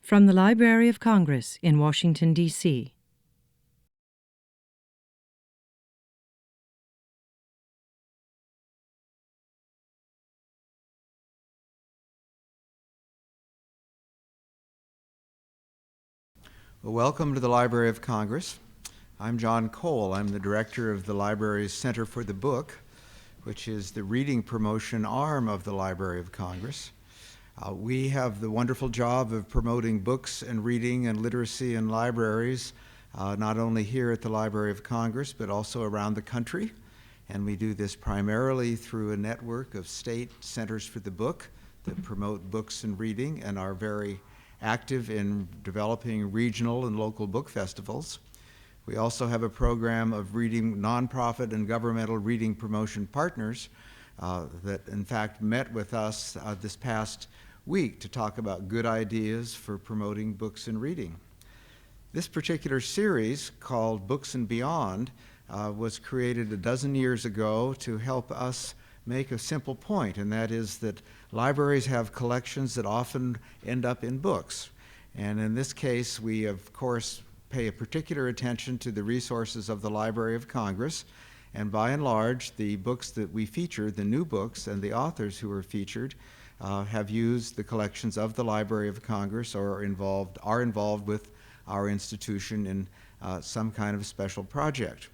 From the Library of Congress in Washington, D.C. Well, welcome to the Library of Congress. I'm John Cole. I'm the director of the library's Center for the Book, which is the reading promotion arm of the Library of Congress. We have the wonderful job of promoting books and reading and literacy in libraries, not only here at the Library of Congress, but also around the country. And we do this primarily through a network of state centers for the book that promote books and reading and are very active in developing regional and local book festivals. We also have a program of reading nonprofit and governmental reading promotion partners that in fact met with us this past week to talk about good ideas for promoting books and reading. This particular series, called Books and Beyond, was created a dozen years ago to help us make a simple point, and that is that libraries have collections that often end up in books. And in this case, we of course pay a particular attention to the resources of the Library of Congress, and by and large, the books that we feature, the new books and the authors who are featured, have used the collections of the Library of Congress or are involved with our institution in some kind of special project.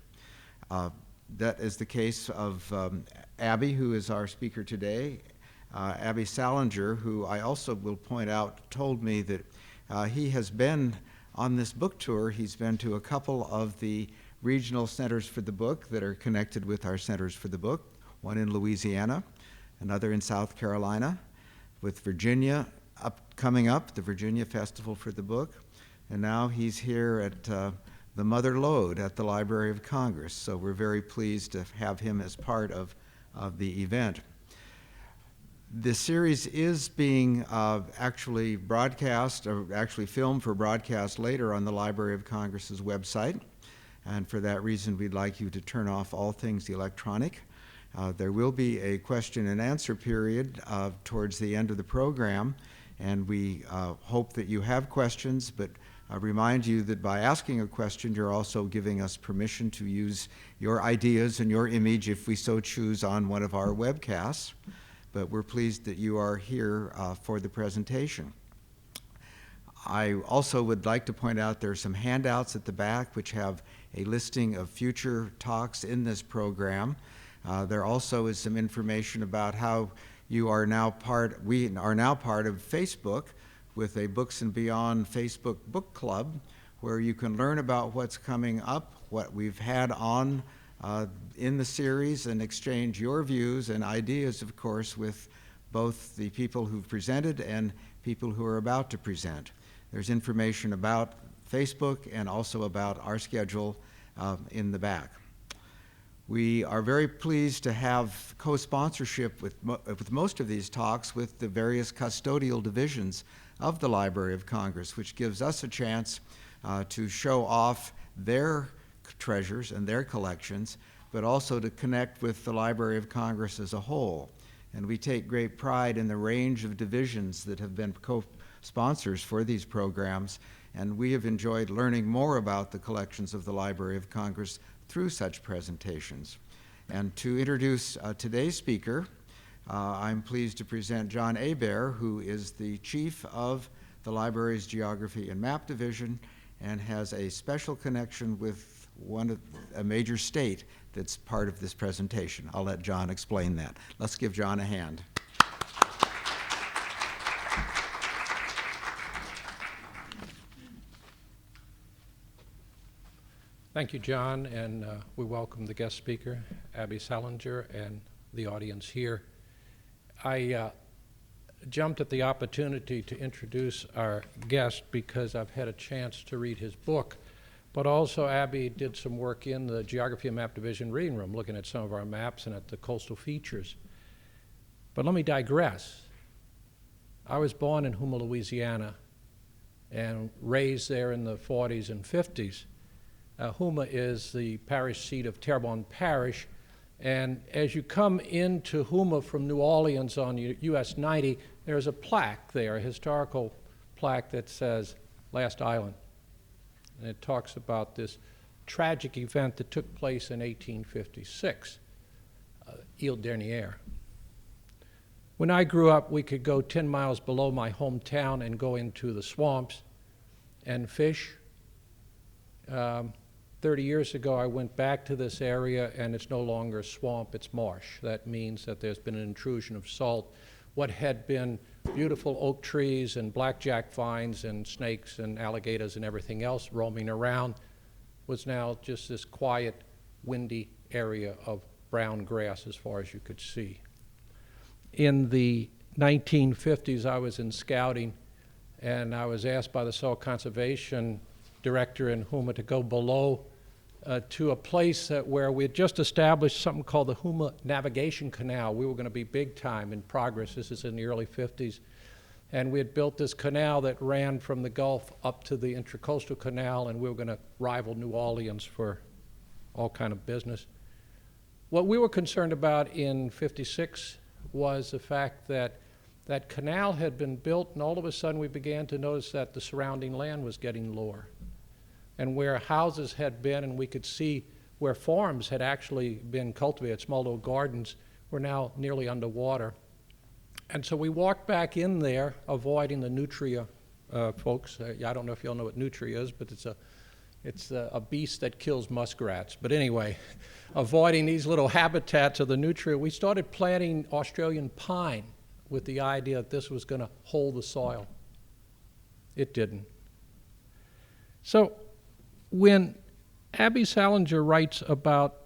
That is the case of Abby, who is our speaker today. Abby Sallenger, who I also will point out, told me that he has been on this book tour. He's been to a couple of the regional centers for the book that are connected with our centers for the book, one in Louisiana, another in South Carolina, with Virginia coming up, the Virginia Festival for the Book, and now he's here at the Mother Lode at the Library of Congress. So we're very pleased to have him as part of the event. This series is being actually broadcast, or actually filmed for broadcast later on the Library of Congress's website. And for that reason, we'd like you to turn off all things electronic. There will be a question and answer period towards the end of the program, and we hope that you have questions, but remind you that by asking a question, you're also giving us permission to use your ideas and your image if we so choose on one of our webcasts. But we're pleased that you are here for the presentation. I also would like to point out there are some handouts at the back which have a listing of future talks in this program. There also is some information about how we are now part of Facebook with a Books and Beyond Facebook book club, where you can learn about what's coming up, what we've had on in the series, and exchange your views and ideas, of course, with both the people who've presented and people who are about to present. There's information about Facebook and also about our schedule in the back. We are very pleased to have co-sponsorship with most of these talks with the various custodial divisions of the Library of Congress, which gives us a chance to show off their treasures and their collections, but also to connect with the Library of Congress as a whole. And we take great pride in the range of divisions that have been co-sponsors for these programs, and we have enjoyed learning more about the collections of the Library of Congress through such presentations. And to introduce today's speaker, I'm pleased to present John Hebert, who is the chief of the library's Geography and Map Division and has a special connection with a major state that's part of this presentation. I'll let John explain that. Let's give John a hand. Thank you, John, and we welcome the guest speaker, Abby Sallenger, and the audience here. I jumped at the opportunity to introduce our guest because I've had a chance to read his book, but also Abby did some work in the Geography and Map Division reading room, looking at some of our maps and at the coastal features. But let me digress. I was born in Houma, Louisiana, and raised there in the 40s and 50s. Houma is the parish seat of Terrebonne Parish, and as you come into Houma from New Orleans on US 90, there's a plaque there, a historical plaque that says Last Island. And it talks about this tragic event that took place in 1856, Isle Derniere. When I grew up, we could go 10 miles below my hometown and go into the swamps and fish. 30 years ago, I went back to this area, and it's no longer a swamp, it's marsh. That means that there's been an intrusion of salt. What had been beautiful oak trees and blackjack vines and snakes and alligators and everything else roaming around was now just this quiet, windy area of brown grass as far as you could see. In the 1950s, I was in scouting, and I was asked by the Soil Conservation Director in Houma to go below to a place where we had just established something called the Houma Navigation Canal. We were going to be big time in progress. This is in the early 50s. And we had built this canal that ran from the Gulf up to the Intracoastal Canal, and we were going to rival New Orleans for all kind of business. What we were concerned about in 56 was the fact that that canal had been built, and all of a sudden we began to notice that the surrounding land was getting lower. And where houses had been, and we could see where farms had actually been cultivated, small little gardens, were now nearly underwater. And so we walked back in there, avoiding the nutria folks. I don't know if you all know what nutria is, but it's a beast that kills muskrats. But anyway, avoiding these little habitats of the nutria, we started planting Australian pine with the idea that this was going to hold the soil. It didn't. So when Abby Sallenger writes about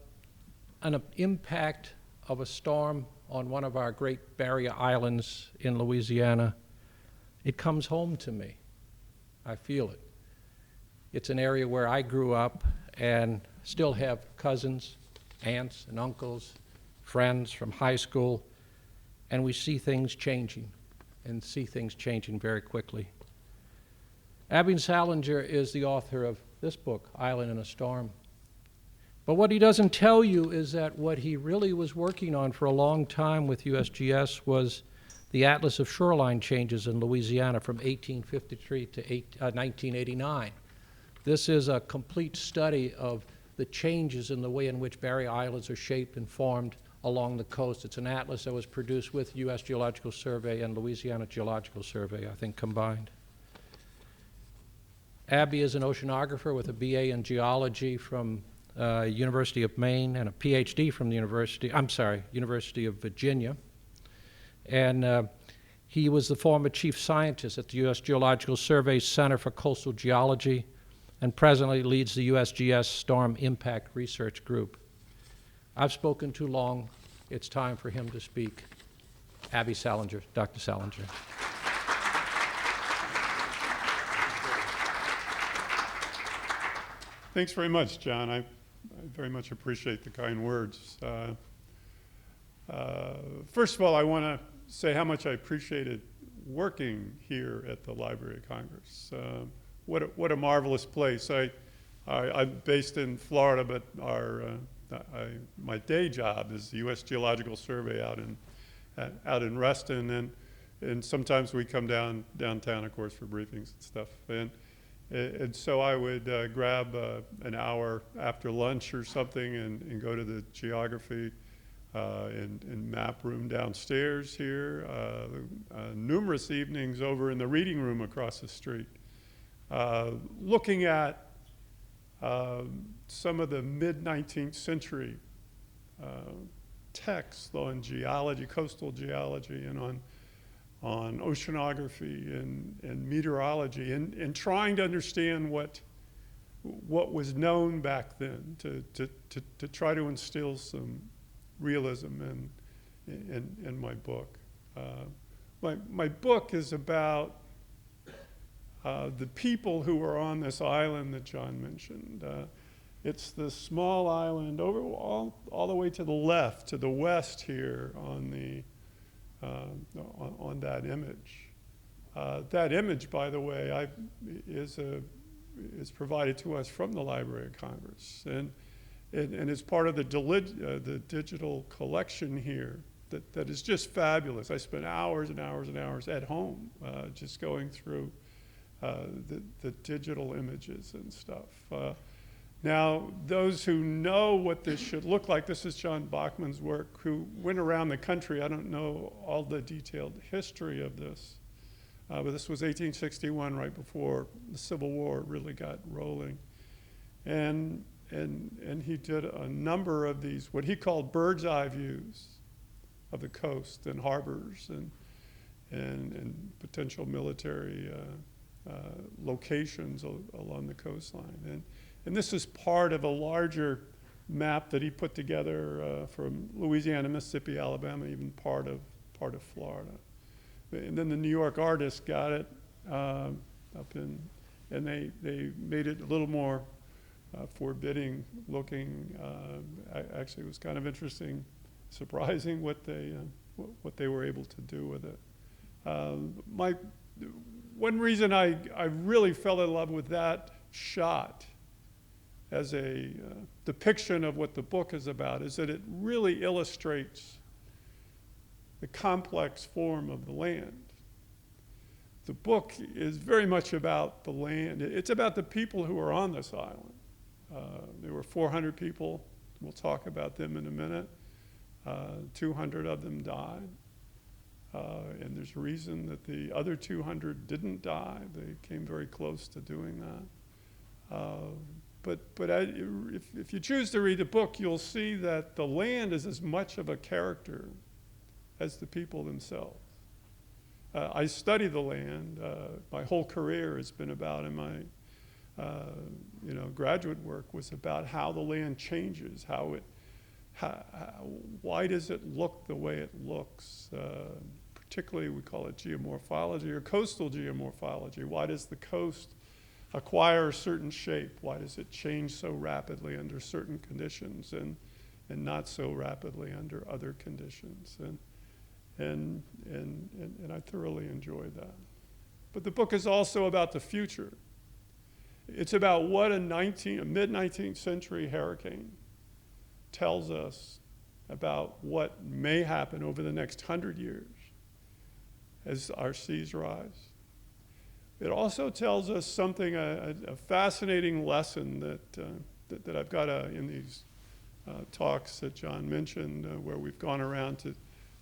an impact of a storm on one of our great barrier islands in Louisiana, it comes home to me. I feel it. It's an area where I grew up and still have cousins, aunts and uncles, friends from high school, and we see things changing, and see things changing very quickly. Abby Sallenger is the author of this book, Island in a Storm. But what he doesn't tell you is that what he really was working on for a long time with USGS was the Atlas of Shoreline Changes in Louisiana from 1853 to 1989. This is a complete study of the changes in the way in which barrier islands are shaped and formed along the coast. It's an atlas that was produced with U.S. Geological Survey and Louisiana Geological Survey, I think, combined. Abby is an oceanographer with a BA in geology from University of Maine and a PhD from the University of Virginia. And he was the former chief scientist at the U.S. Geological Survey Center for Coastal Geology and presently leads the USGS Storm Impact Research Group. I've spoken too long. It's time for him to speak. Abby Sallenger, Dr. Sallenger. Thanks very much, John. I very much appreciate the kind words. First of all, I want to say how much I appreciated working here at the Library of Congress. What a marvelous place. I'm based in Florida, but my day job is the U.S. Geological Survey out in Reston, and sometimes we come downtown, of course, for briefings and stuff. And so I would grab an hour after lunch or something and go to the geography and map room downstairs here, numerous evenings over in the reading room across the street, looking at some of the mid-19th century texts on geology, coastal geology, and on oceanography and meteorology, and trying to understand what was known back then to try to instill some realism in my book. My book is about the people who are on this island that John mentioned. It's the small island over all the way to the left, to the west here on that image. That image, by the way, is provided to us from the Library of Congress, and is part of the digital collection here that is just fabulous. I spent hours and hours and hours at home just going through the digital images and stuff. Now, those who know what this should look like, this is John Bachmann's work, who went around the country. I don't know all the detailed history of this, but this was 1861, right before the Civil War really got rolling. And he did a number of these, what he called bird's eye views of the coast and harbors and potential military locations along the coastline. And this is part of a larger map that he put together from Louisiana, Mississippi, Alabama, even part of Florida. And then the New York artists got it up in, and they made it a little more forbidding looking. Actually, it was kind of interesting, surprising what they were able to do with it. One reason I really fell in love with that shot as a depiction of what the book is about is that it really illustrates the complex form of the land. The book is very much about the land. It's about the people who are on this island. There were 400 people. We'll talk about them in a minute. 200 of them died. And there's a reason that the other 200 didn't die. They came very close to doing that. But if you choose to read the book, you'll see that the land is as much of a character as the people themselves. I study the land. My whole career has been about, and my graduate work was about how the land changes, why does it look the way it looks? Particularly, we call it geomorphology or coastal geomorphology. Why does the coast acquire a certain shape? Why does it change so rapidly under certain conditions and not so rapidly under other conditions? And I thoroughly enjoyed that. But the book is also about the future. It's about what a mid-19th century hurricane tells us about what may happen over the next 100 years as our seas rise. It also tells us something, a fascinating lesson that I've got in these talks that John mentioned, where we've gone around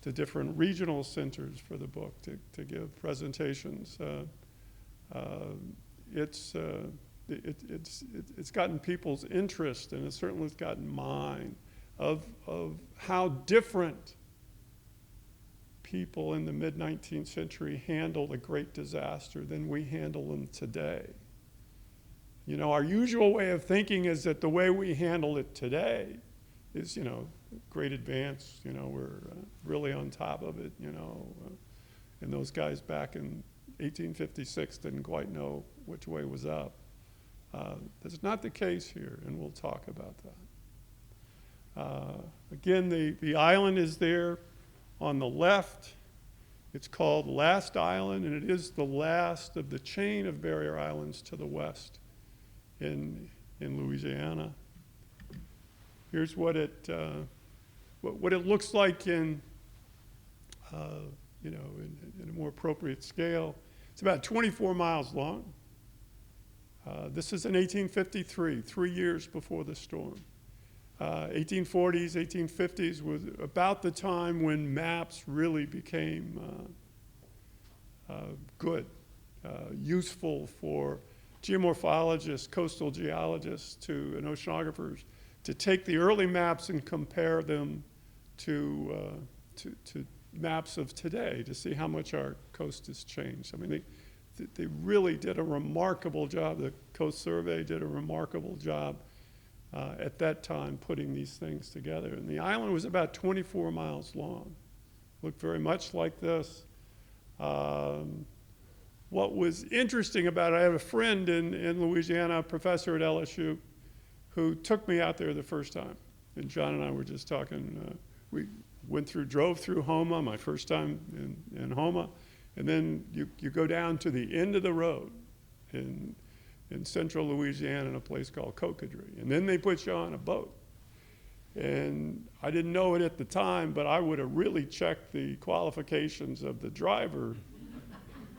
to different regional centers for the book to give presentations. It's gotten people's interest, and it certainly has gotten mine, of how different people in the mid-19th century handled a great disaster than we handle them today. Our usual way of thinking is that the way we handle it today is, great advance, we're really on top of it, and those guys back in 1856 didn't quite know which way was up. That's not the case here, and we'll talk about that. Again, the island is there on the left. It's called Last Island, and it is the last of the chain of barrier islands to the west in Louisiana. Here's what it looks like in a more appropriate scale. It's about 24 miles long. This is in 1853, 3 years before the storm. 1840s, 1850s was about the time when maps really became good, useful for geomorphologists, coastal geologists, and oceanographers to take the early maps and compare them to maps of today to see how much our coast has changed. I mean, they really did a remarkable job. The Coast Survey did a remarkable job at that time putting these things together. And the island was about 24 miles long. Looked very much like this. What was interesting about it, I have a friend in Louisiana, a professor at LSU, who took me out there the first time. And John and I were just talking. We drove through Houma, my first time in Houma. And then you go down to the end of the road in central Louisiana in a place called Cocodrie. And then they put you on a boat. And I didn't know it at the time, but I would have really checked the qualifications of the driver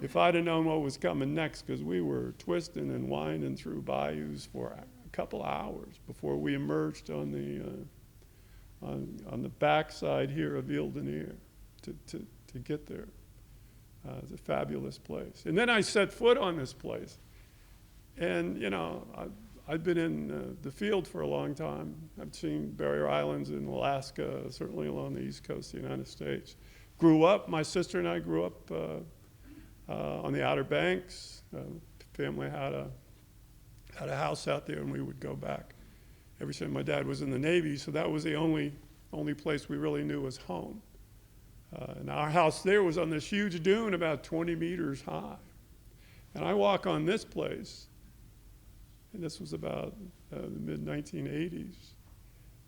if I'd have known what was coming next, because we were twisting and winding through bayous for a couple hours before we emerged on the backside here of Isle Derniere to get there. It's a fabulous place. And then I set foot on this place. And, you know, I've been in the field for a long time. I've seen barrier islands in Alaska, certainly along the east coast of the United States. Grew up, my sister and I grew up on the Outer Banks. Family had a house out there, and we would go back every time. My dad was in the Navy, so that was the only place we really knew was home. And our house there was on this huge dune about 20 meters high. And I walk on this place, and this was about the mid-1980s,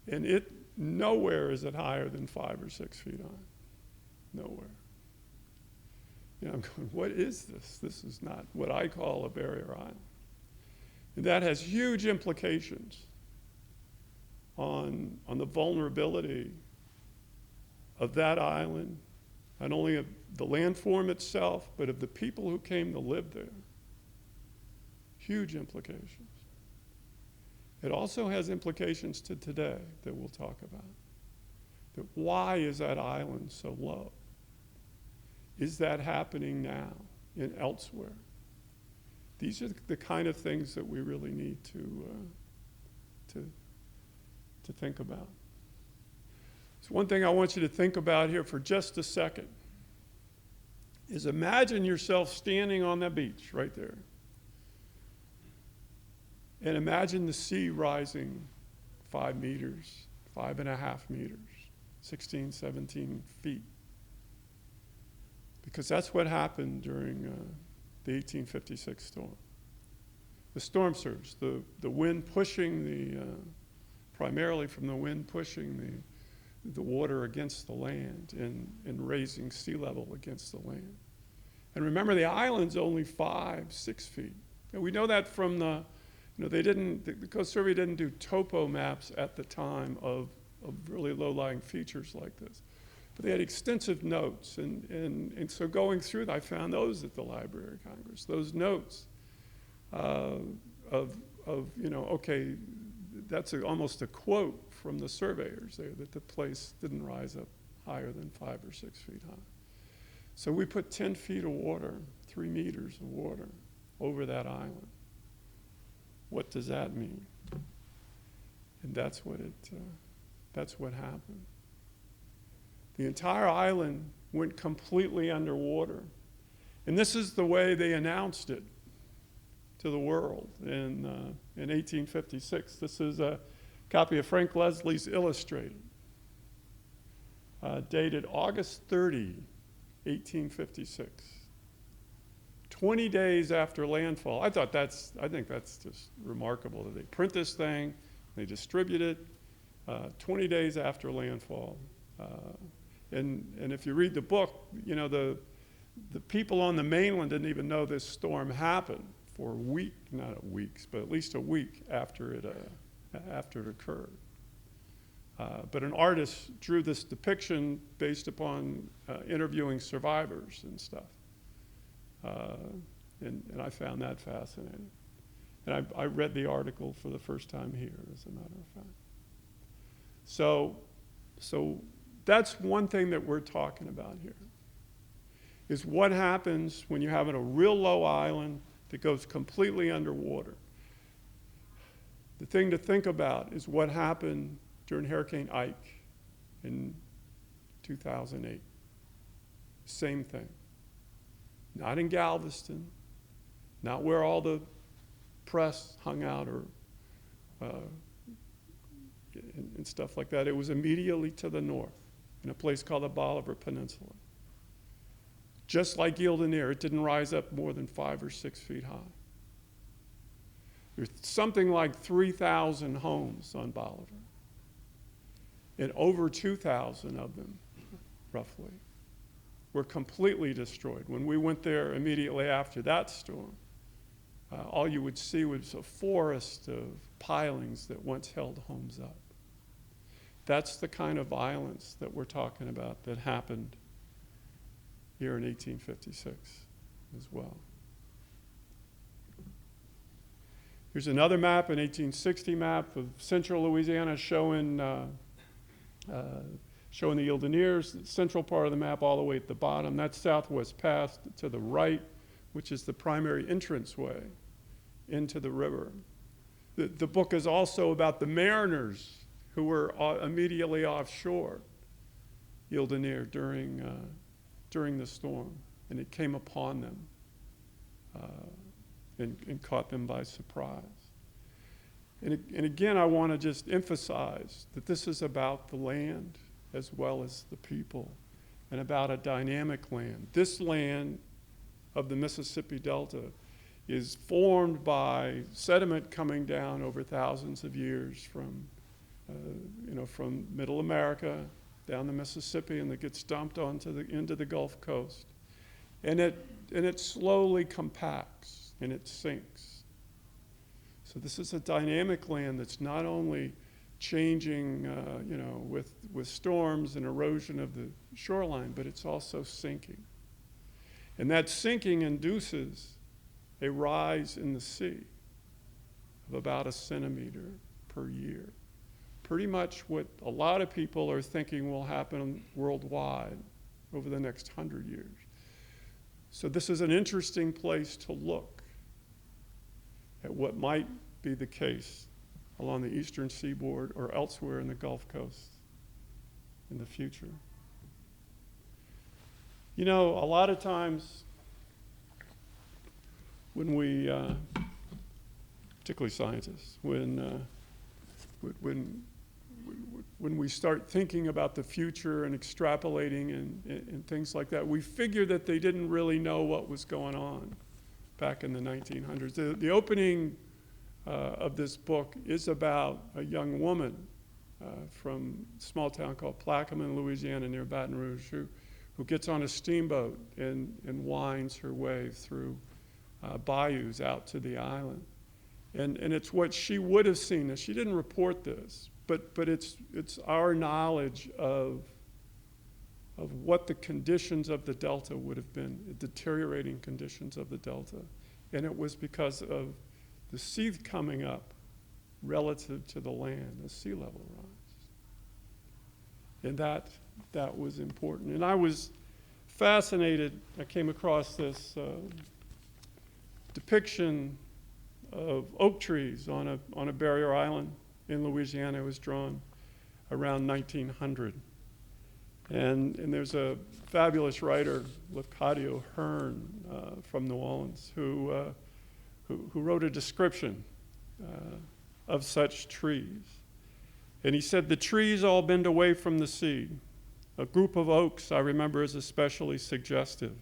and nowhere is it higher than 5 or 6 feet high. Nowhere. You know, I'm going, what is this? This is not what I call a barrier island. And that has huge implications on the vulnerability of that island, not only of the landform itself, but of the people who came to live there. Huge implications. It also has implications to today that we'll talk about. That why is that island so low? Is that happening now and elsewhere? These are the kind of things that we really need to think about. So one thing I want you to think about here for just a second is imagine yourself standing on that beach right there. And imagine the sea rising 5 meters, 5.5 meters, 16, 17 feet. Because that's what happened during the 1856 storm. The storm surge, the wind pushing primarily from the wind pushing the water against the land and raising sea level against the land. And remember, the island's only 5, 6 feet. And we know that from the Coast Survey didn't do topo maps at the time of really low-lying features like this. But they had extensive notes, and so going through that, I found those at the Library of Congress, those notes okay, that's almost a quote from the surveyors there, that the place didn't rise up higher than 5 or 6 feet high. So we put 10 feet of water, 3 meters of water, over that island. What does that mean? And that's what happened. The entire island went completely underwater. And this is the way they announced it to the world in 1856. This is a copy of Frank Leslie's Illustrated, dated August 30, 1856. 20 days after landfall. I think that's just remarkable that they print this thing, they distribute it 20 days after landfall. And if you read the book, you know, the people on the mainland didn't even know this storm happened for a week, not weeks, but at least a week after it occurred. But an artist drew this depiction based upon interviewing survivors and stuff. And I found that fascinating. And I read the article for the first time here, as a matter of fact. So that's one thing that we're talking about here, is what happens when you have a real low island that goes completely underwater. The thing to think about is what happened during Hurricane Ike in 2008. Same thing. Not in Galveston, not where all the press hung out or and stuff like that. It was immediately to the north in a place called the Bolivar Peninsula. Just like Isle Derniere, it didn't rise up more than 5 or 6 feet high. There's something like 3,000 homes on Bolivar, and over 2,000 of them, roughly, were completely destroyed. When we went there immediately after that storm, all you would see was a forest of pilings that once held homes up. That's the kind of violence that we're talking about that happened here in 1856. as well. Here's another map, an 1860 map of central Louisiana showing the Isle Derniere, the central part of the map all the way at the bottom. That's Southwest Pass to the right, which is the primary entranceway into the river. The book is also about the mariners who were immediately offshore Isle Derniere during the storm, and it came upon them and caught them by surprise. And again, I want to just emphasize that this is about the land as well as the people, and about a dynamic land. This land of the Mississippi Delta is formed by sediment coming down over thousands of years from Middle America down the Mississippi, and it gets dumped into the Gulf Coast, and it slowly compacts and it sinks. So this is a dynamic land that's not only changing, with storms and erosion of the shoreline, but it's also sinking, and that sinking induces a rise in the sea of about 1 centimeter per year. Pretty much what a lot of people are thinking will happen worldwide over the next 100 years. So this is an interesting place to look at what might be the case along the eastern seaboard or elsewhere in the Gulf Coast in the future. You know, a lot of times when we, particularly scientists, when we start thinking about the future and extrapolating and things like that, we figure that they didn't really know what was going on back in the 1900s. The opening of this book is about a young woman from a small town called Plaquemine, Louisiana, near Baton Rouge, who gets on a steamboat and winds her way through bayous out to the island. And it's what she would have seen. Now, she didn't report this, but it's our knowledge of what the conditions of the Delta would have been, the deteriorating conditions of the Delta. And it was because of the sea coming up relative to the land, the sea level rise. And that was important. And I was fascinated. I came across this depiction of oak trees on a barrier island in Louisiana. It was drawn around 1900. And there's a fabulous writer, Lafcadio Hearn, from New Orleans, who wrote a description of such trees. And he said, "The trees all bend away from the sea. A group of oaks I remember is especially suggestive.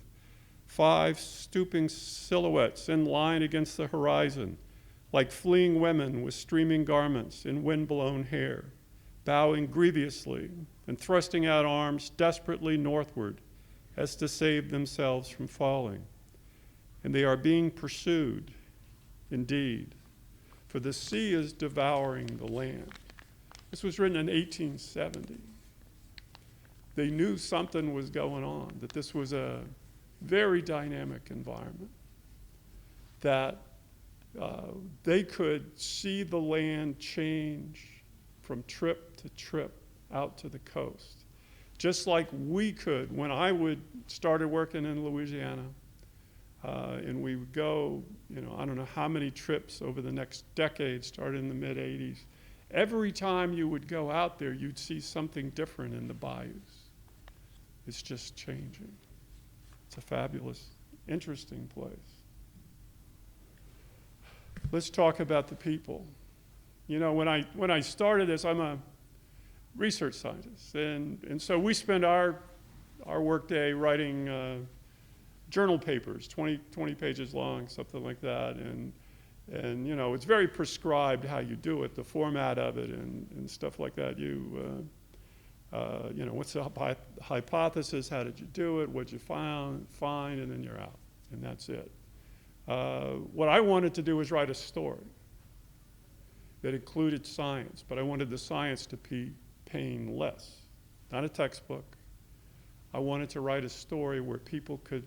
5 stooping silhouettes in line against the horizon, like fleeing women with streaming garments and wind-blown hair, bowing grievously and thrusting out arms desperately northward as to save themselves from falling. And they are being pursued, indeed, for the sea is devouring the land." This was written in 1870. They knew something was going on, that this was a very dynamic environment, that they could see the land change from trip to trip out to the coast, just like we could when I started working in Louisiana, and we would go, I don't know how many trips over the next decade, started in the mid-'80s. Every time you would go out there, you'd see something different in the bayous. It's just changing. It's a fabulous, interesting place. Let's talk about the people. When I started this, I'm a research scientist, and so we spend our workday writing journal papers, 20 pages long, something like that, and it's very prescribed how you do it, the format of it, and stuff like that. What's the hypothesis? How did you do it? What'd you find? And then you're out, and that's it. What I wanted to do was write a story that included science, but I wanted the science to be painless, not a textbook. I wanted to write a story where people could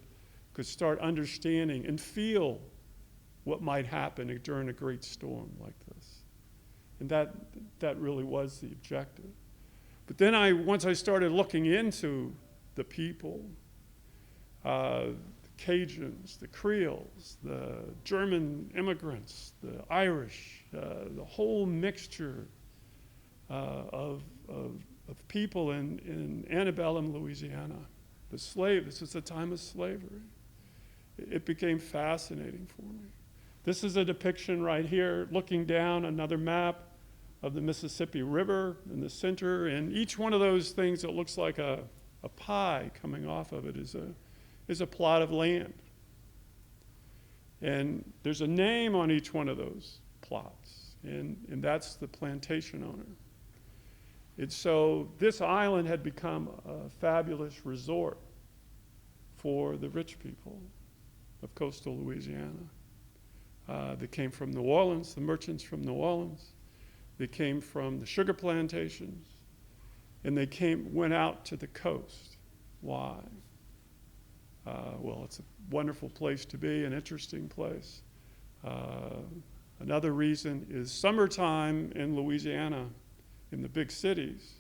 could start understanding and feel what might happen during a great storm like this. And that really was the objective. But then once I started looking into the people, the Cajuns, the Creoles, the German immigrants, the Irish, the whole mixture of people in antebellum Louisiana, the slave, this is a time of slavery. It became fascinating for me. This is a depiction right here, looking down another map of the Mississippi River in the center, and each one of those things that looks like a pie coming off of it is a plot of land. And there's a name on each one of those plots, and that's the plantation owner. And so this island had become a fabulous resort for the rich people of coastal Louisiana. They came from New Orleans, the merchants from New Orleans. They came from the sugar plantations, and they went out to the coast. Why? Well, it's a wonderful place to be, an interesting place. Another reason is summertime in Louisiana, in the big cities,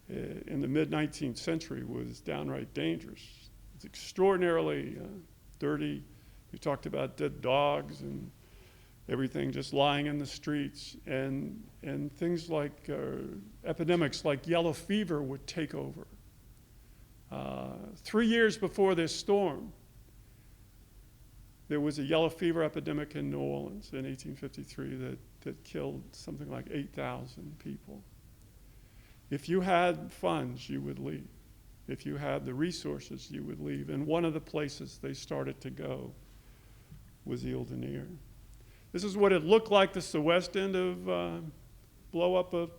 in the mid-19th century was downright dangerous. It's extraordinarily dirty. We talked about dead dogs and everything just lying in the streets, and things like epidemics like yellow fever would take over. 3 years before this storm, there was a yellow fever epidemic in New Orleans in 1853 that killed something like 8,000 people. If you had funds, you would leave. If you had the resources, you would leave. And one of the places they started to go was Isle Derniere. This is what it looked like. This is the west end of blow up of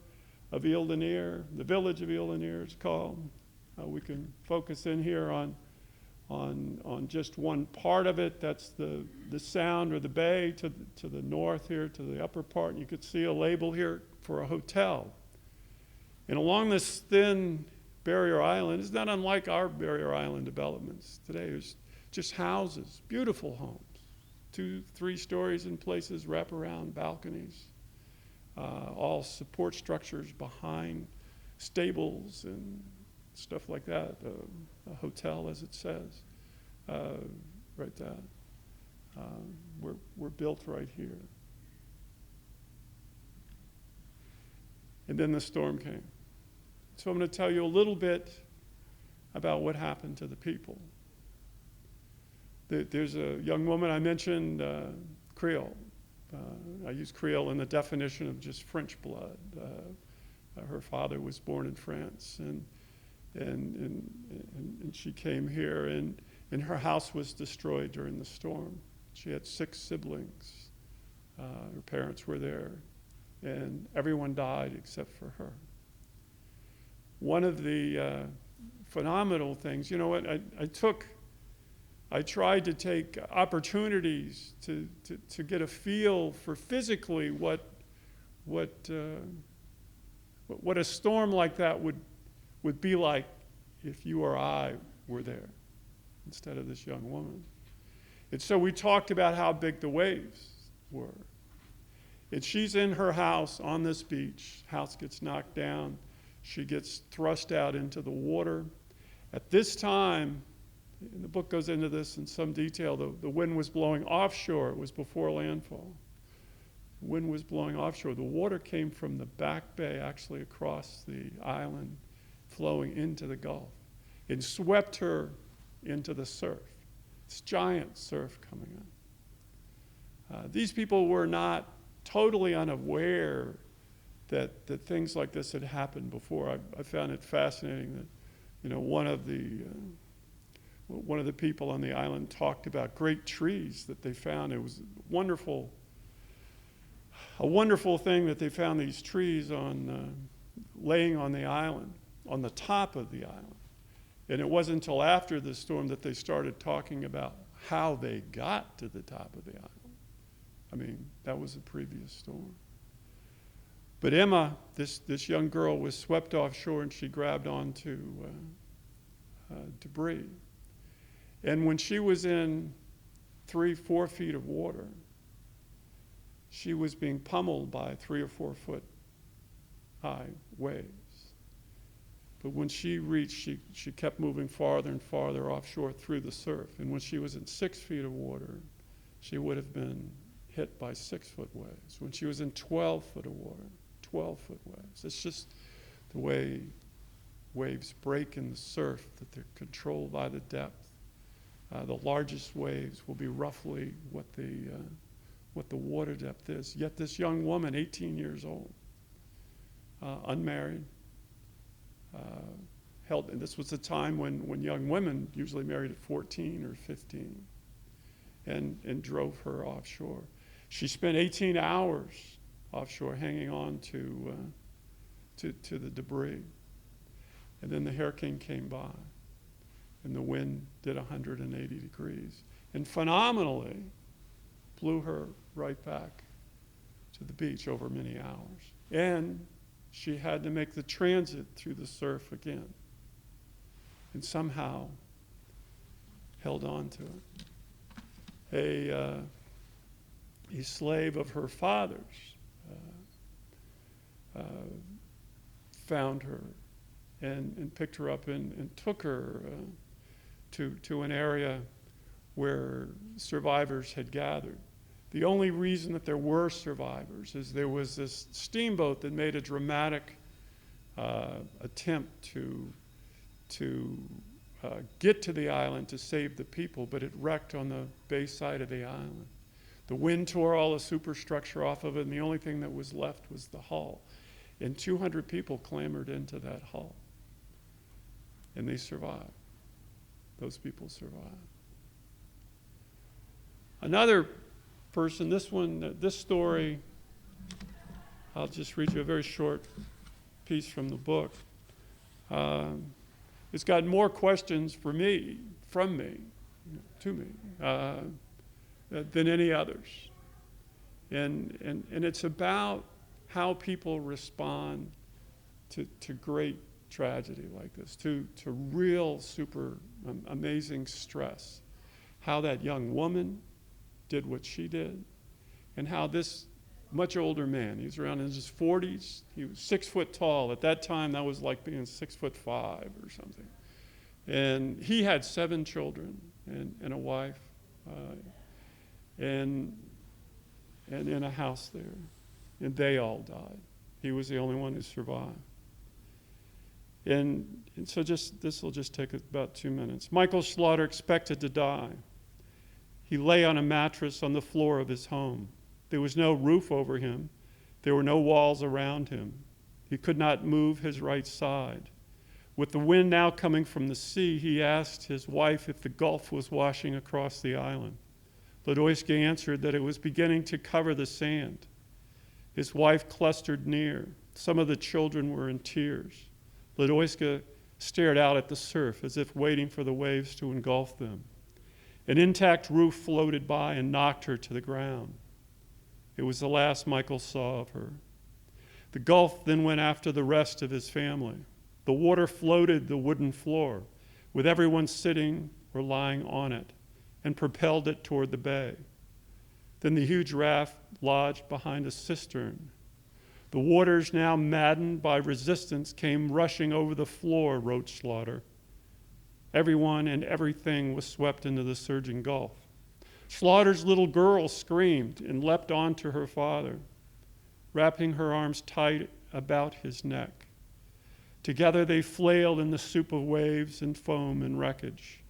Isle Derniere. The village of Isle Derniere it's called. We can focus in here on just one part of it. That's the sound or the bay to the north here, to the upper part. And you could see a label here for a hotel. And along this thin barrier island, it's not unlike our barrier island developments today. There's just houses, beautiful homes, 2-3 stories in places, wraparound balconies, all support structures behind stables and stuff like that, a hotel, as it says, right there. We're built right here. And then the storm came. So I'm going to tell you a little bit about what happened to the people. There's a young woman I mentioned, Creole. I use Creole in the definition of just French blood. Her father was born in France, and she came here, and her house was destroyed during the storm. She had 6 siblings. Her parents were there, and everyone died except for her. One of the phenomenal things, you know what, I tried to take opportunities to get a feel for physically what a storm like that would be like if you or I were there instead of this young woman. And so we talked about how big the waves were. And she's in her house on this beach. House gets knocked down. She gets thrust out into the water. At this time, and the book goes into this in some detail, the wind was blowing offshore. It was before landfall. The wind was blowing offshore. The water came from the back bay, actually across the island, flowing into the Gulf. It swept her into the surf. It's giant surf coming in. These people were not totally unaware that things like this had happened before. I found it fascinating that, you know, one of the people on the island talked about great trees that they found. It was a wonderful thing that they found these trees laying on the island, on the top of the island. And it wasn't until after the storm that they started talking about how they got to the top of the island. I mean, that was a previous storm. But Emma, this young girl, was swept offshore, and she grabbed onto debris. And when she was in 3-4 feet of water, she was being pummeled by 3 or 4 foot high waves. But when she reached, she kept moving farther and farther offshore through the surf. And when she was in 6 feet of water, she would have been hit by 6-foot waves. When she was in 12 foot of water, 12-foot waves. It's just the way waves break in the surf, that they're controlled by the depth. The largest waves will be roughly what the water depth is. Yet this young woman, 18 years old, unmarried, and this was a time when young women usually married at 14 or 15, and drove her offshore. She spent 18 hours offshore hanging on to the debris. And then the hurricane came by, and the wind did 180 degrees, and phenomenally blew her right back to the beach over many hours. And she had to make the transit through the surf again, and somehow held on to it. A slave of her father's found her and picked her up and took her to an area where survivors had gathered. The only reason that there were survivors is there was this steamboat that made a dramatic attempt to get to the island to save the people, but it wrecked on the bay side of the island. The wind tore all the superstructure off of it, and the only thing that was left was the hull. And 200 people clambered into that hull, and they survived. Those people survived. Another person, this story, I'll just read you a very short piece from the book. It's got more questions from me, to me, than any others. And it's about how people respond to great tragedy like this, to real super amazing stress. How that young woman did what she did, and how this much older man, he was around in his 40s, he was 6 foot tall. At that time, that was like being 6'5" or something. And he had 7 children and a wife, and in a house there. And they all died. He was the only one who survived. And so this will just take about 2 minutes. Michael Slaughter expected to die. He lay on a mattress on the floor of his home. There was no roof over him. There were no walls around him. He could not move his right side. With the wind now coming from the sea, he asked his wife if the Gulf was washing across the island. Lodoiska answered that it was beginning to cover the sand. His wife clustered near. Some of the children were in tears. Lodoiska stared out at the surf as if waiting for the waves to engulf them. An intact roof floated by and knocked her to the ground. It was the last Michael saw of her. The Gulf then went after the rest of his family. The water floated the wooden floor, with everyone sitting or lying on it, and propelled it toward the bay. Then the huge raft lodged behind a cistern. The waters, now maddened by resistance, came rushing over the floor, wrote Slaughter. Everyone and everything was swept into the surging Gulf. Slaughter's little girl screamed and leapt onto her father, wrapping her arms tight about his neck. Together they flailed in the soup of waves and foam and wreckage.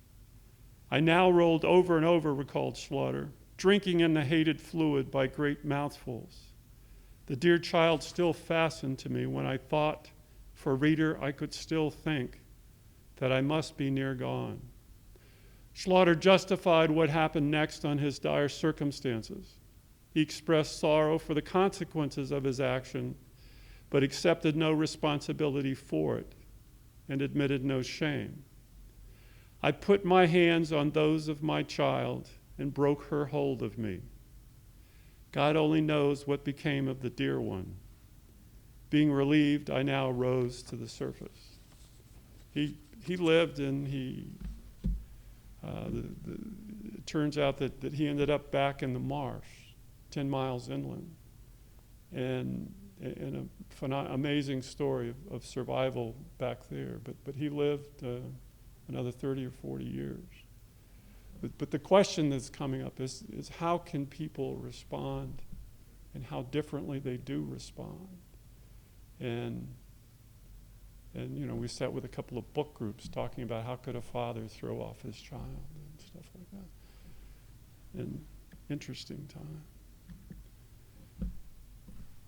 I now rolled over and over, recalled Slaughter, drinking in the hated fluid by great mouthfuls. The dear child still fastened to me when I thought, for reader, I could still think that I must be near gone. Slaughter justified what happened next on his dire circumstances. He expressed sorrow for the consequences of his action, but accepted no responsibility for it and admitted no shame. I put my hands on those of my child and broke her hold of me. God only knows what became of the dear one. Being relieved, I now rose to the surface. He lived, and he It turns out that he ended up back in the marsh, 10 miles inland, and an amazing story of survival back there. But he lived another 30 or 40 years. But the question that's coming up is how can people respond, and how differently they do respond. And we sat with a couple of book groups talking about how could a father throw off his child and stuff like that. And interesting time.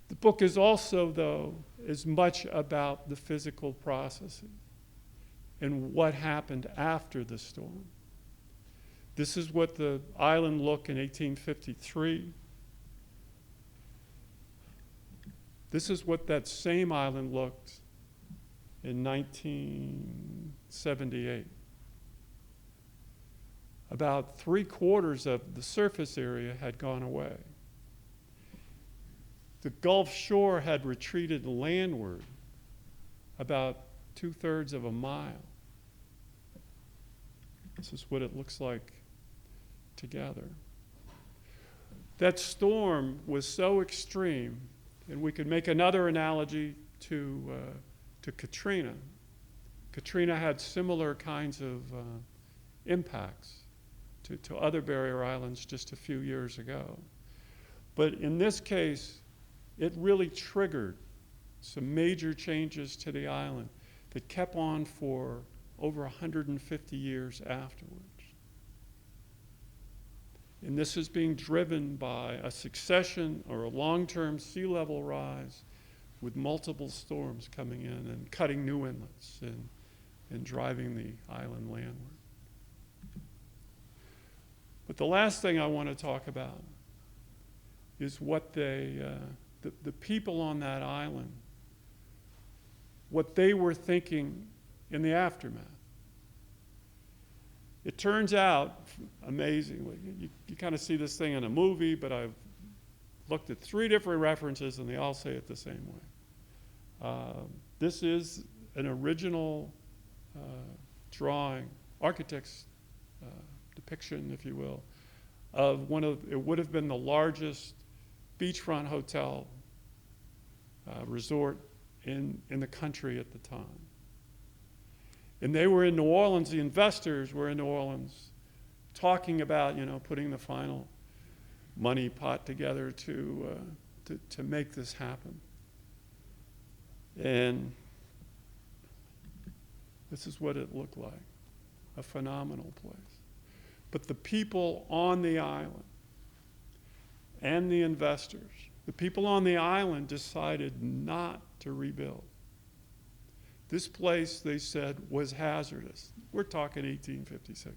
The book is also, though, as much about the physical processing and what happened after the storm. This is what the island looked in 1853. This is what that same island looked in 1978. About 3/4 of the surface area had gone away. The Gulf shore had retreated landward about 2/3 of a mile. This is what it looks like together. That storm was so extreme, and we could make another analogy to Katrina. Katrina had similar kinds of impacts to other barrier islands just a few years ago. But in this case, it really triggered some major changes to the island that kept on for over 150 years afterwards. And this is being driven by a succession or a long-term sea level rise with multiple storms coming in and cutting new inlets and driving the island landward. But the last thing I want to talk about is what the people on that island, what they were thinking in the aftermath. It turns out, amazingly, you kind of see this thing in a movie, but I've looked at 3 different references and they all say it the same way. This is an original drawing, architect's depiction, if you will, of it would have been the largest beachfront hotel resort in the country at the time. And they were in New Orleans, the investors were in New Orleans, talking about, putting the final money pot together to make this happen. And this is what it looked like, a phenomenal place. But the people on the island and the investors, the people on the island decided not to rebuild. This place, they said, was hazardous. We're talking 1856.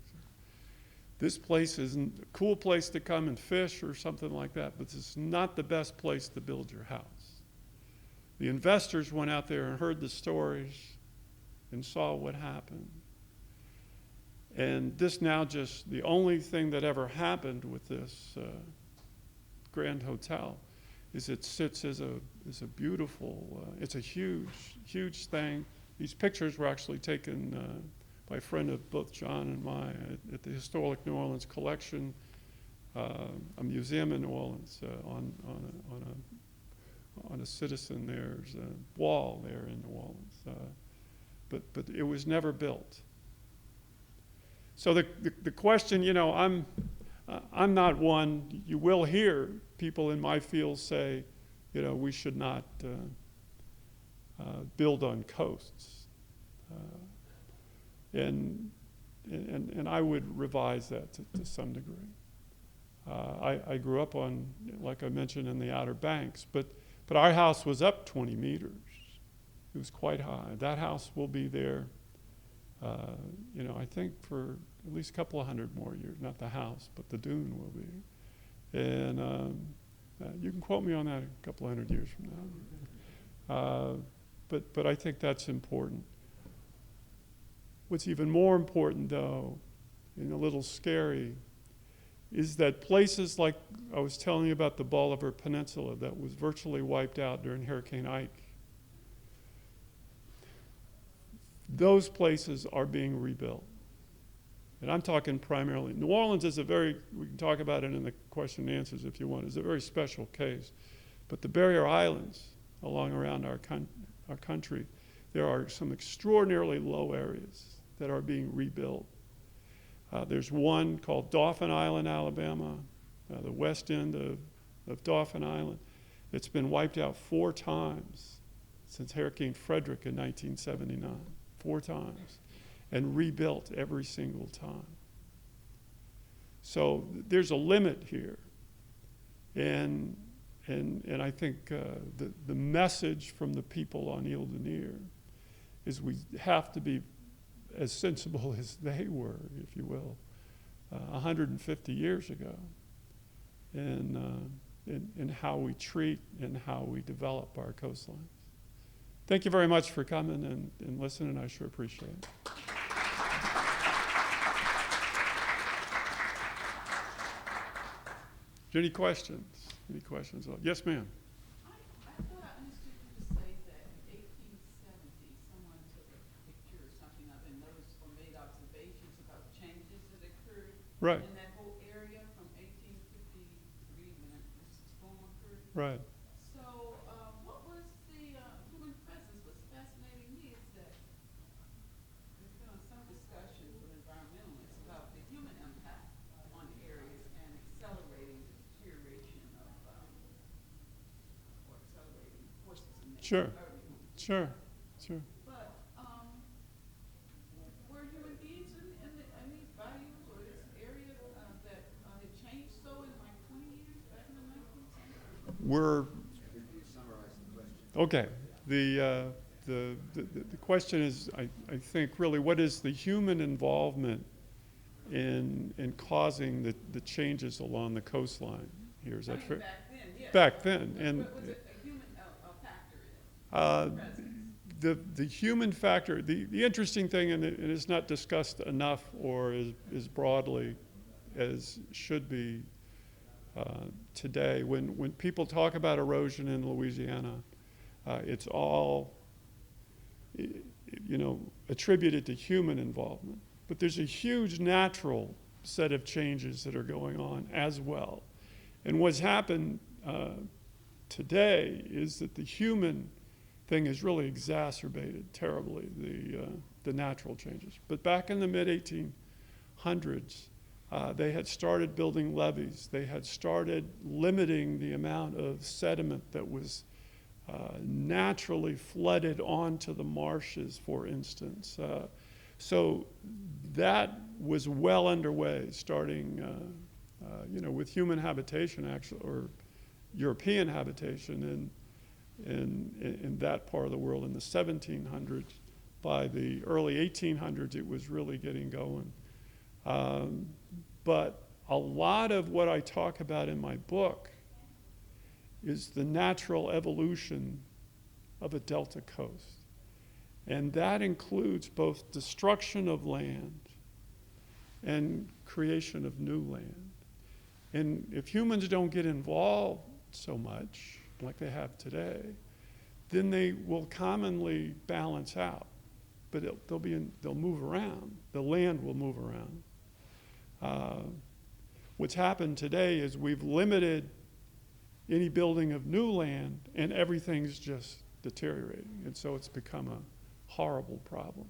This place is a cool place to come and fish or something like that, but it's not the best place to build your house. The investors went out there and heard the stories and saw what happened. And this now just, the only thing that ever happened with this Grand Hotel is it sits as a beautiful, it's a huge, huge thing. These pictures were actually taken by a friend of both John and mine at the Historic New Orleans Collection, a museum in New Orleans on a citizen there's a wall there in New Orleans. But it was never built. So the question, I'm not one, you will hear people in my field say, we should not build on coasts. And I would revise that to some degree. I grew up on, like I mentioned, in the Outer Banks, but our house was up 20 meters. It was quite high. That house will be there, I think for at least a couple of hundred more years. Not the house, but the dune will be. And you can quote me on that a couple of hundred years from now. But I think that's important. What's even more important, though, and a little scary, is that places like I was telling you about the Bolivar Peninsula that was virtually wiped out during Hurricane Ike, those places are being rebuilt. And I'm talking primarily, New Orleans is we can talk about it in the question and answers if you want, it's a very special case. But the barrier islands along around our country, there are some extraordinarily low areas that are being rebuilt. There's one called Dauphin Island, Alabama, the west end of Dauphin Island. It's been wiped out 4 times since Hurricane Frederick in 1979, 4 times, and rebuilt every single time. So there's a limit here. And I think the message from the people on Isle Derniere is we have to be as sensible as they were, if you will, 150 years ago, in how we treat and how we develop our coastlines. Thank you very much for coming and listening. I sure appreciate it. Any questions? Any questions? Yes, ma'am. I thought I understood you to say that in 1870 someone took a picture or something of it and noticed or made observations about changes that occurred Right. in that whole area from 1853 when this storm occurred. Right. So what was the human presence? What's fascinating me is that there's been some discussion with environmentalists about the human impact on areas and accelerating the deterioration of or accelerating forces in nature. Sure. But were human beings in these bayous or this area that had changed so in like 20 years back in the 19th century? Okay. The question is, I think, really, what is the human involvement in causing the changes along the coastline here? Is that fair? Back then, yes. Back then, and But was it a human factor in it? Presence? the human factor. The interesting thing, and it's not discussed enough or as broadly as should be today. When people talk about erosion in Louisiana, it's all attributed to human involvement. But there's a huge natural set of changes that are going on as well. And what's happened today is that the human thing has really exacerbated terribly the natural changes. But back in the mid-1800s, they had started building levees. They had started limiting the amount of sediment that was naturally flooded onto the marshes, for instance. So that was well underway, starting with human habitation, actually, or European habitation in that part of the world in the 1700s. By the early 1800s, it was really getting going. But a lot of what I talk about in my book is the natural evolution of a delta coast. And that includes both destruction of land and creation of new land. And if humans don't get involved so much, like they have today, then they will commonly balance out. But they'll move around. The land will move around. What's happened today is we've limited any building of new land, and everything's just deteriorating. And so it's become a horrible problem.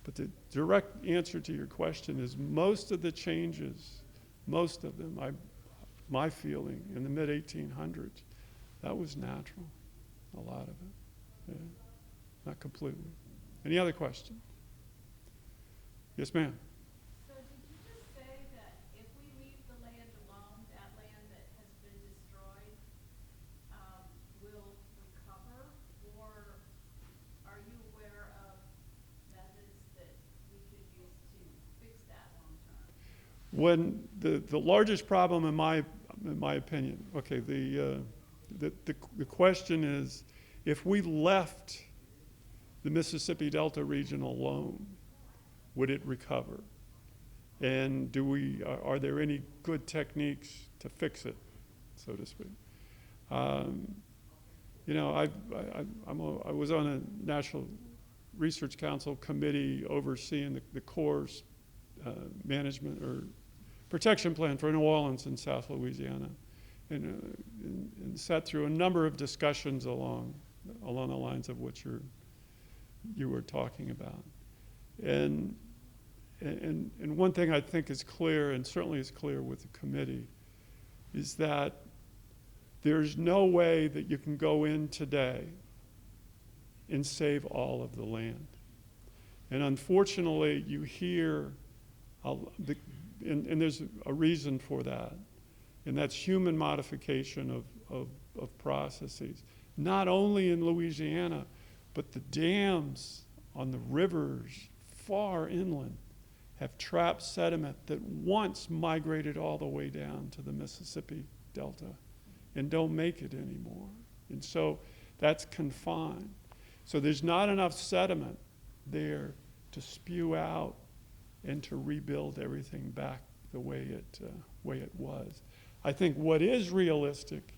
But the direct answer to your question is most of the changes, most of them, my feeling, in the mid-1800s, that was natural, a lot of it. Yeah. Not completely. Any other questions? Yes, ma'am. So did you just say that if we leave the land alone, that land that has been destroyed will recover? Or are you aware of methods that we could use to fix that long term? When the largest problem, in my opinion, okay, the question is, if we left the Mississippi Delta region alone, would it recover? And are there any good techniques to fix it, so to speak? I was on a National Research Council committee overseeing the Corps' management or protection plan for New Orleans and South Louisiana, and sat through a number of discussions along the lines of what you were talking about. And one thing I think is clear, and certainly is clear with the committee, is that there's no way that you can go in today and save all of the land. And unfortunately, you hear, and there's a reason for that, and that's human modification of processes. Not only in Louisiana, but the dams on the rivers far inland have trapped sediment that once migrated all the way down to the Mississippi Delta and don't make it anymore. And so that's confined. So there's not enough sediment there to spew out and to rebuild everything back the way it was. I think what is realistic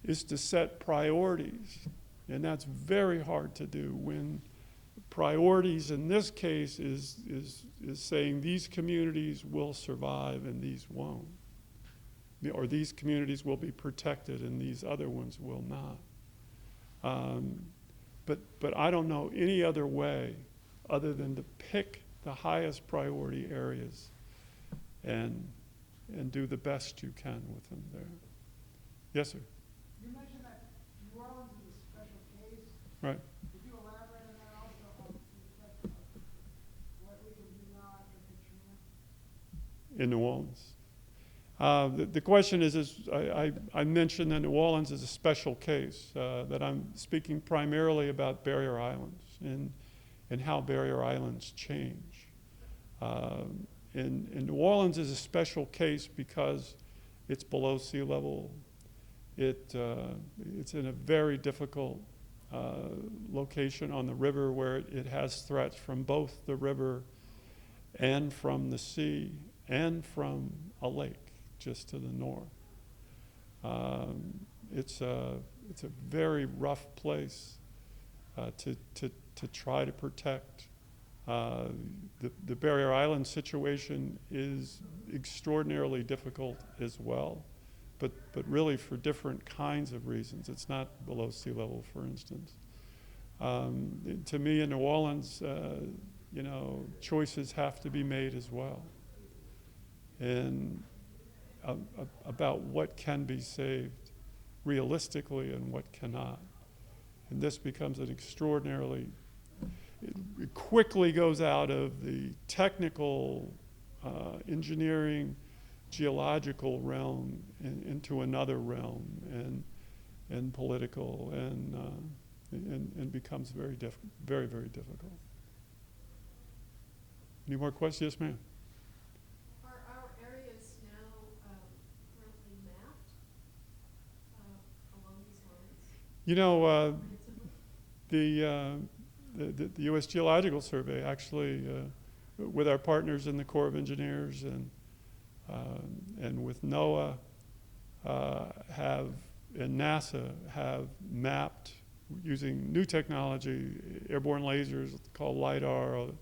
is to set priorities, and that's very hard to do when priorities in this case is saying these communities will survive and these won't, or these communities will be protected and these other ones will not. But I don't know any other way other than to pick the highest priority areas and do the best you can with them there. Yes, sir. You mentioned that New Orleans is a special case. Right. Could you elaborate on that also, on respect of what we can do now after Katrina? In New Orleans. The question is I mentioned that New Orleans is a special case, that I'm speaking primarily about barrier islands and how barrier islands change. And New Orleans is a special case because it's below sea level. It's in a very difficult location on the river where it has threats from both the river and from the sea and from a lake just to the north. It's a very rough place to try to protect. The barrier island situation is extraordinarily difficult as well, but really for different kinds of reasons. It's not below sea level, for instance. To me, in New Orleans, choices have to be made as well, and about what can be saved realistically and what cannot. And this becomes an extraordinarily, it quickly goes out of the technical, engineering, geological realm into another realm, and political, and becomes very, very difficult. Any more questions? Yes, ma'am. Are our areas now currently mapped along these lines? You know, the U.S. Geological Survey actually, with our partners in the Corps of Engineers and with NOAA, and NASA have mapped using new technology, airborne lasers called LIDAR,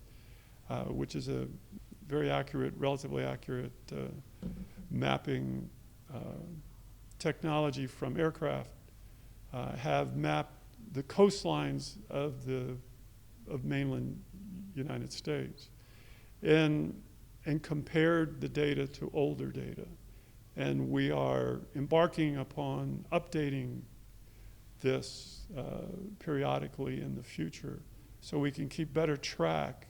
which is a very accurate, relatively accurate mapping technology from aircraft, have mapped the coastlines of mainland United States, and compared the data to older data. And we are embarking upon updating this periodically in the future, so we can keep better track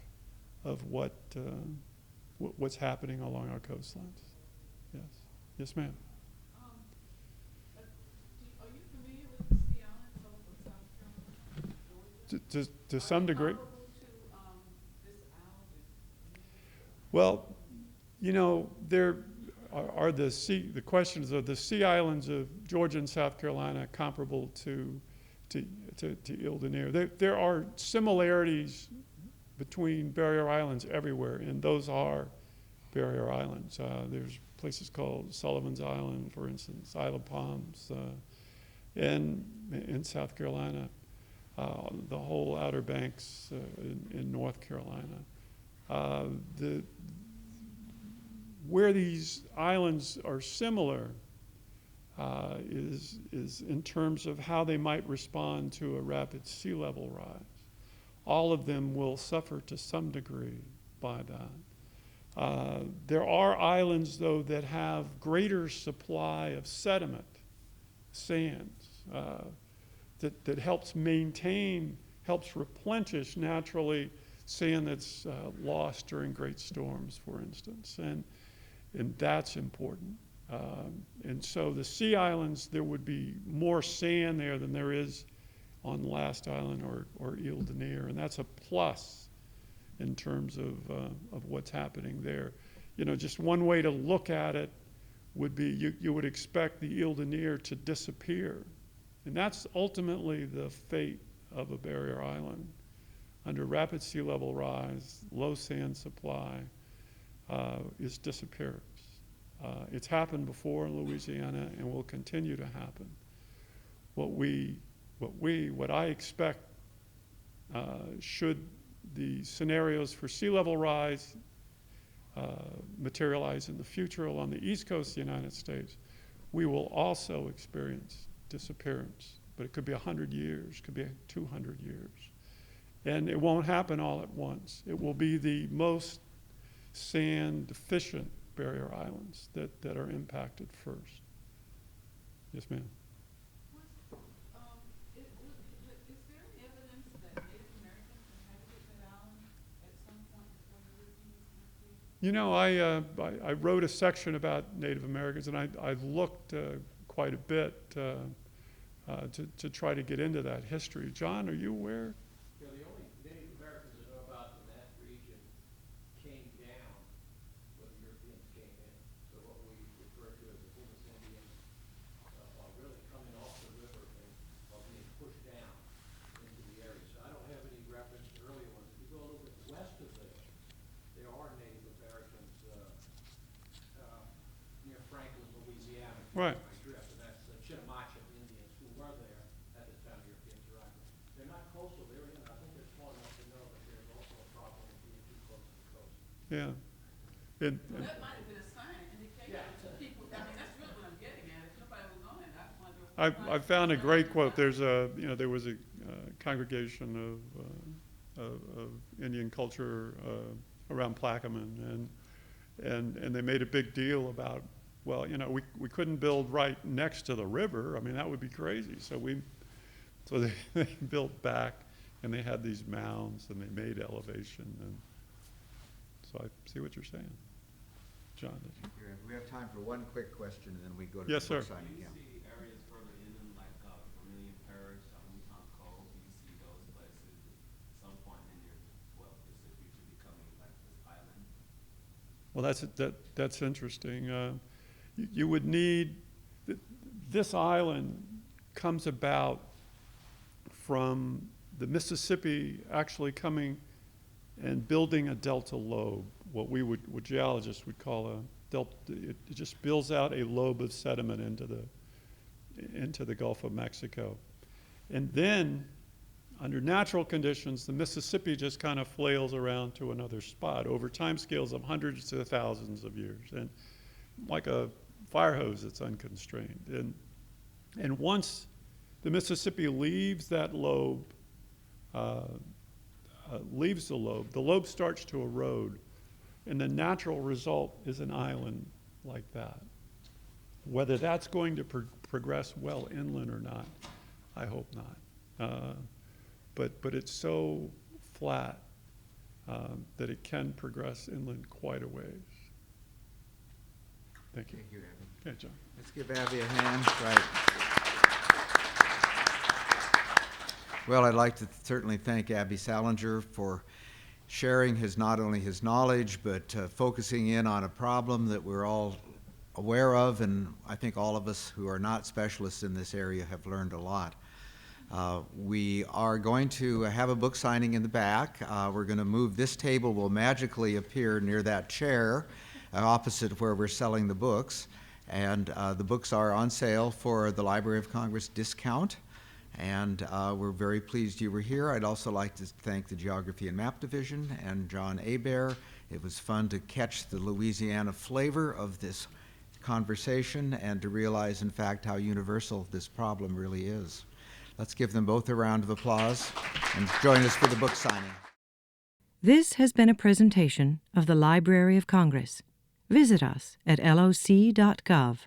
of what's happening along our coastlines. Yes. Yes, ma'am. Are you familiar with the Sea Islands off of South Carolina, Georgia? To some degree. Comparable to this island? Well, you know, there are the questions of the Sea Islands of Georgia and South Carolina comparable to Isle Derniere. There are similarities between barrier islands everywhere, and those are barrier islands. There's places called Sullivan's Island, for instance, Isle of Palms, and in South Carolina, the whole Outer Banks in North Carolina. The where these islands are similar is in terms of how they might respond to a rapid sea level rise. All of them will suffer to some degree by that. There are islands, though, that have greater supply of sediment, sands, that helps maintain, helps replenish naturally sand that's lost during great storms, for instance. And that's important. And so the sea islands, there would be more sand there than there is on the last island or Isle Derniere, and that's a plus in terms of what's happening there. You know, just one way to look at it would be you would expect the Isle Derniere to disappear, and that's ultimately the fate of a barrier island. Under rapid sea level rise, low sand supply, is disappearance. It's happened before in Louisiana and will continue to happen. What I expect, should the scenarios for sea level rise materialize in the future along the east coast of the United States, we will also experience disappearance. But it could be 100 years, could be 200 years. And it won't happen all at once. It will be the most sand deficient barrier islands that are impacted first. Yes, ma'am. Is there any evidence that Native Americans inhabited that island at some point before the Europeans got there? You know, I wrote a section about Native Americans, and I've looked quite a bit to try to get into that history. John, are you aware? You know, the only Native Americans I know about in that region came down when the Europeans came in. So what we refer to as the Homeless Indians are really coming off the river and are being pushed down into the area. So I don't have any reference to earlier ones. If you go a little bit west of there are Native Americans near Franklin, Louisiana. Right. And that's the Chitimacha Indians who were there at the time the Europeans arrived. They're not coastal. They're in, I think they're small enough to know that there's also a problem with being too close to the coast. Yeah. Well, that might have been a sign indicating to people. I mean, that's really what I'm getting at. If nobody was on it, I wonder. I found a great quote. There's there was a congregation of Indian culture around Plaquemine, and they made a big deal about, well, you know, we couldn't build right next to the river. I mean, that would be crazy. So they built back, and they had these mounds, and they made elevation, and so I see what you're saying, John. We have time for one quick question, and then we go to Yes, the book sir. signing. Do you Yeah. see areas further inland, like Vermilion Parish, Mouton Cove? Do you see those places at some point in your, well, is the future becoming like this island? Well, that's interesting. You would need, this island comes about from the Mississippi actually coming and building a delta lobe, what geologists would call a delta. It just builds out a lobe of sediment into the Gulf of Mexico. And then, under natural conditions, the Mississippi just kind of flails around to another spot over time scales of hundreds to thousands of years, and like a fire hose that's unconstrained. And once the Mississippi leaves that lobe, the lobe starts to erode, and the natural result is an island like that. Whether that's going to progress well inland or not, I hope not. But it's so flat that it can progress inland quite a ways. Thank you. Thank you, Abby. Okay, John. Let's give Abby a hand. Right. Well, I'd like to certainly thank Abby Sallenger for sharing not only his knowledge, but focusing in on a problem that we're all aware of, and I think all of us who are not specialists in this area have learned a lot. We are going to have a book signing in the back. We're going to move, this table will magically appear near that chair opposite where we're selling the books, and the books are on sale for the Library of Congress discount. And we're very pleased you were here. I'd also like to thank the Geography and Map Division and John Hebert. It was fun to catch the Louisiana flavor of this conversation and to realize, in fact, how universal this problem really is. Let's give them both a round of applause and join us for the book signing. This has been a presentation of the Library of Congress. Visit us at loc.gov.